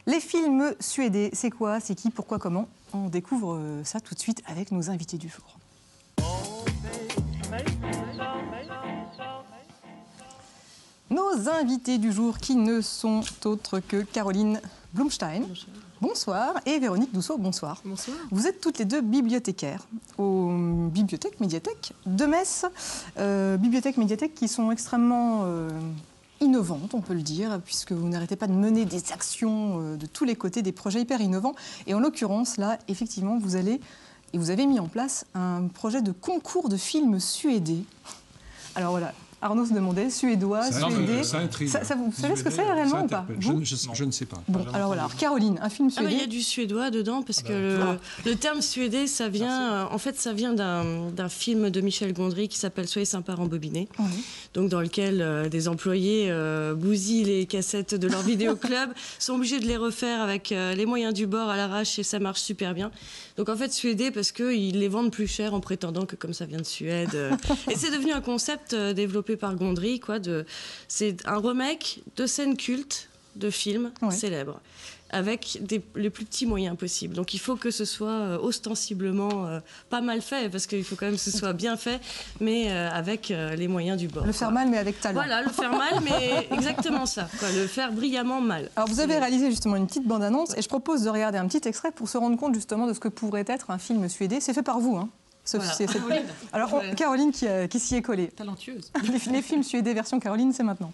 Les films suédés, c'est quoi? C'est qui? Pourquoi? Comment? On découvre ça tout de suite avec nos invités du jour. Nos invités du jour qui ne sont autres que Caroline Blumstein. Bonsoir. Et Véronique Dousseau, bonsoir. Bonsoir. Vous êtes toutes les deux bibliothécaires aux médiathèques de Metz. Bibliothèques, qui sont extrêmement innovantes, on peut le dire, puisque vous n'arrêtez pas de mener des actions de tous les côtés, des projets hyper innovants. Et en l'occurrence, là, effectivement, vous avez mis en place un projet de concours de films suédés. Alors voilà. Arnaud se demandait, suédois, suédais. Vous savez ce que c'est réellement ou pas? Je ne sais pas. Bon, alors voilà, Caroline, un film suédois. Il y a du suédois dedans parce que le terme suédais, ça vient, en fait, ça vient d'un film de Michel Gondry qui s'appelle Soyez sympa rembobiné, donc dans lequel des employés bousillent les cassettes de leur vidéoclub, sont obligés de les refaire avec les moyens du bord à l'arrache et ça marche super bien. Donc en fait, suédais parce qu'ils les vendent plus cher en prétendant que comme ça vient de Suède. Et c'est devenu un concept développé par Gondry, c'est un remake de scènes cultes de films célèbres, avec les plus petits moyens possibles. Donc il faut que ce soit ostensiblement pas mal fait, parce qu'il faut quand même que ce soit bien fait, mais avec les moyens du bord. Le faire mal, mais avec talent. Voilà, le faire mal, mais exactement ça, le faire brillamment mal. Alors vous avez réalisé justement une petite bande-annonce, et je propose de regarder un petit extrait pour se rendre compte justement de ce que pourrait être un film suédé. C'est fait par vous, hein. Voilà. Alors, Caroline qui s'y est collée. Talentueuse. Les films suédés version Caroline, c'est maintenant.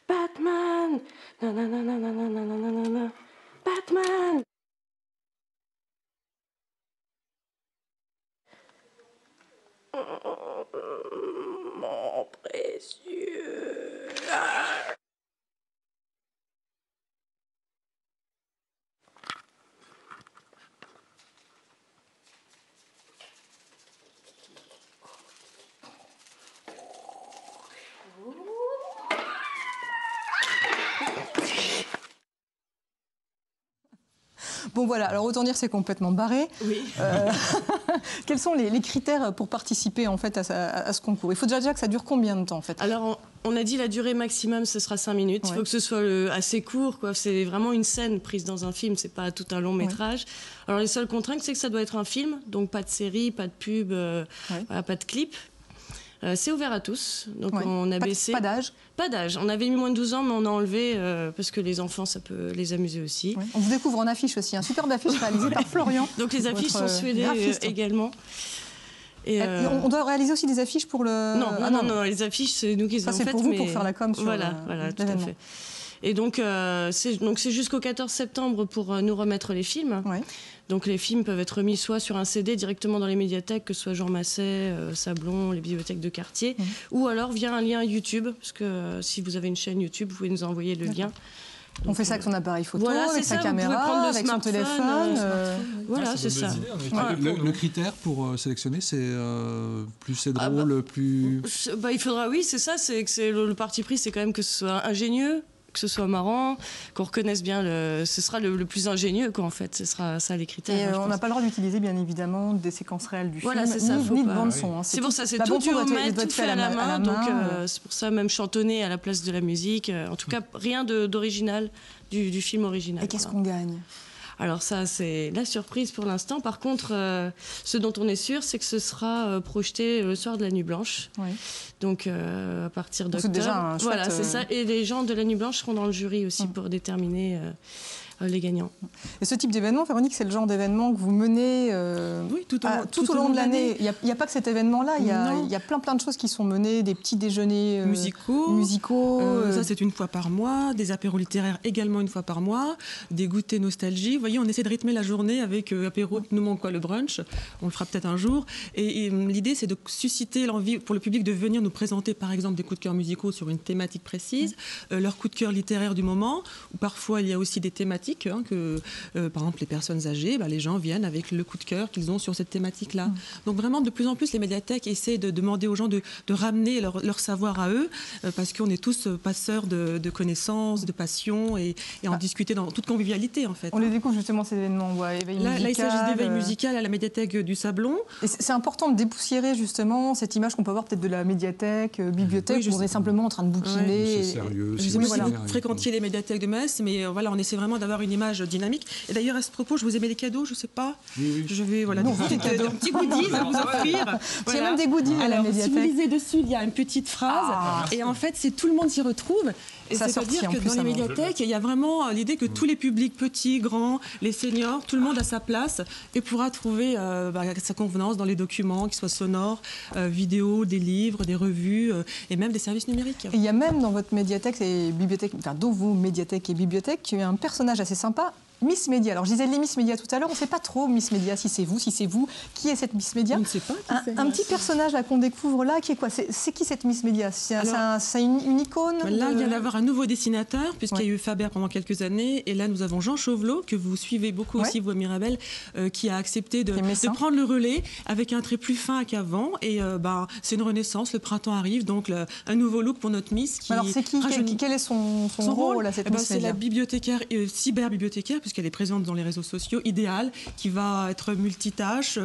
Batman. Batman. Mon précieux. Bon voilà, alors autant dire c'est complètement barré. Oui. Quels sont les critères pour participer en fait à ce concours? Il faut déjà que ça dure combien de temps en fait? Alors on a dit la durée maximum ce sera 5 minutes. Il faut que ce soit assez court, quoi. C'est vraiment une scène prise dans un film, c'est pas tout un long métrage. Alors les seules contraintes c'est que ça doit être un film, donc pas de série, pas de pub, voilà, pas de clip. C'est ouvert à tous, donc on a baissé. Pas d'âge? Pas d'âge. On avait mis moins de 12 ans, mais on a enlevé parce que les enfants, ça peut les amuser aussi. On vous découvre en affiche aussi, un superbe affiche réalisée par Florian. Donc les affiches sont suédées également. Et on doit réaliser aussi des affiches pour le... Non, les affiches, c'est nous qui les avons faites. C'est pour vous, pour faire la com sur voilà, tout à fait. Et donc c'est jusqu'au 14 septembre pour nous remettre les films. Donc les films peuvent être mis soit sur un CD directement dans les médiathèques, que ce soit Jean Masset, Sablon, les bibliothèques de quartier, ou alors via un lien YouTube, parce que si vous avez une chaîne YouTube, vous pouvez nous envoyer le lien. Donc, on fait ça avec son appareil photo, avec sa caméra, avec son téléphone. Voilà, c'est ça. Le critère pour sélectionner, c'est plus c'est drôle, plus... il faudra, c'est ça, c'est que le parti pris, c'est quand même que ce soit ingénieux, que ce soit marrant, qu'on reconnaisse bien ce sera le plus ingénieux, quoi, en fait. Ce sera ça les critères. Et on n'a pas le droit d'utiliser, bien évidemment, des séquences réelles du film, ni de bande-son. C'est pour ça, c'est tout du homemade, tout fait à la main. Donc c'est pour ça, même chantonné à la place de la musique. En tout cas, rien d'original du film original. Et qu'est-ce qu'on gagne? Alors ça, c'est la surprise pour l'instant. Par contre, ce dont on est sûr, c'est que ce sera projeté le soir de la Nuit Blanche. Donc à partir d'octobre. C'est déjà un chouette... Voilà, c'est ça. Et les gens de la Nuit Blanche seront dans le jury aussi pour déterminer les gagnants. Et ce type d'événement, Véronique, c'est le genre d'événement que vous menez tout au long de l'année. Il n'y a pas que cet événement-là, il y a plein de choses qui sont menées, des petits déjeuners musicaux. Ça, c'est une fois par mois, des apéros littéraires également une fois par mois, des goûters nostalgie. Vous voyez, on essaie de rythmer la journée avec apéro, nous manque quoi, le brunch, on le fera peut-être un jour. Et l'idée, c'est de susciter l'envie pour le public de venir nous présenter, par exemple, des coups de cœur musicaux sur une thématique précise, leurs coups de cœur littéraires du moment, ou parfois il y a aussi des thématiques thématique, hein, que par exemple les personnes âgées, les gens viennent avec le coup de cœur qu'ils ont sur cette thématique-là. Donc vraiment, de plus en plus, les médiathèques essaient de demander aux gens de ramener leur savoir à eux, parce qu'on est tous passeurs de connaissances, de passions, et en discuter dans toute convivialité, en fait. On les découvre justement ces événements, éveil musical. Là, il s'agit d'éveil musical à la médiathèque du Sablon. Et c'est important de dépoussiérer justement cette image qu'on peut avoir peut-être de la médiathèque, bibliothèque, où on est simplement en train de bouquiner. C'est sérieux. Je ne sais pas si vous fréquentiez les médiathèques de Metz, mais voilà, on essaie vraiment d'avoir une image dynamique. Et d'ailleurs, à ce propos, je vous ai mis les cadeaux, je ne sais pas. Oui. Je vais, voilà, des petits goodies à vous offrir. Il y a même des goodies à la médiathèque. Si vous lisez dessus, il y a une petite phrase, et en fait, tout le monde s'y retrouve. Et c'est-à-dire que dans les médiathèques, il y a vraiment l'idée que tous les publics, petits, grands, les seniors, tout le monde a sa place et pourra trouver sa convenance dans les documents, qu'ils soient sonores, vidéos, des livres, des revues et même des services numériques. Et il y a même dans votre médiathèque et bibliothèque, dans vos médiathèques et bibliothèques, il y a un personnage assez sympa. Miss Média. Alors, je disais les Miss Média tout à l'heure, on ne sait pas trop Miss Média, si c'est vous. Qui est cette Miss Média? On ne sait pas qui c'est. Un petit personnage là qu'on découvre là, qui est quoi? C'est qui cette Miss Média? C'est une icône? Là, il vient d'avoir un nouveau dessinateur, puisqu'il y a eu Faber pendant quelques années. Et là, nous avons Jean Chauvelot, que vous suivez beaucoup aussi, vous, Mirabel, qui a accepté de prendre le relais avec un trait plus fin qu'avant. Et c'est une renaissance, le printemps arrive, donc un nouveau look pour notre Miss. Alors, c'est qui? Quel est son rôle à cette Miss Média? C'est la bibliothécaire, cyberbibliothécaire, puisqu'elle est présente dans les réseaux sociaux, idéale, qui va être multitâche,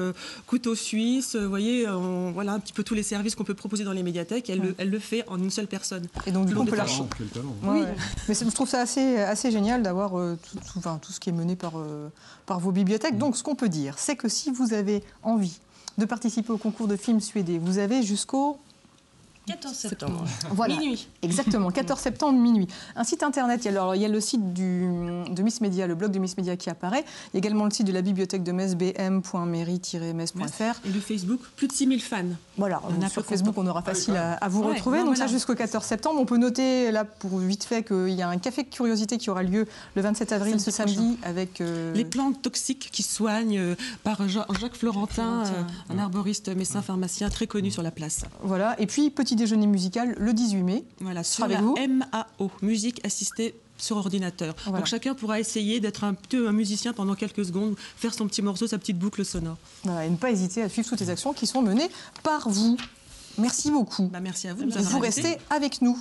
couteau suisse, vous voyez, voilà un petit peu tous les services qu'on peut proposer dans les médiathèques, elle le fait en une seule personne. Et donc du coup on peut la Quel talent. Oui. Mais je trouve ça assez génial d'avoir tout ce qui est mené par vos bibliothèques. Donc ce qu'on peut dire, c'est que si vous avez envie de participer au concours de films suédés, vous avez jusqu'au 14 septembre. Voilà, minuit. Exactement, 14 septembre, minuit. Un site internet, il y a le site de Miss Média, le blog de Miss Média qui apparaît. Il y a également le site de la bibliothèque de Metz, bm.mairie-metz.fr. Et le Facebook, plus de 6000 fans. Voilà, sur Facebook, on aura facile à vous retrouver. Donc ça, jusqu'au 14 septembre. On peut noter, là, pour vite fait, qu'il y a un café de curiosité qui aura lieu le 27 avril, ce samedi, avec... Les plantes toxiques qui soignent par Jacques Florentin, un arboriste médecin pharmacien très connu sur la place. Voilà, et puis petit déjeuner musical le 18 mai. Voilà, sur la MAO, musique assistée sur ordinateur. Voilà. Donc chacun pourra essayer d'être un musicien pendant quelques secondes, faire son petit morceau, sa petite boucle sonore. Voilà, et ne pas hésiter à suivre toutes les actions qui sont menées par vous. Merci beaucoup. Merci à vous. Vous restez avec nous.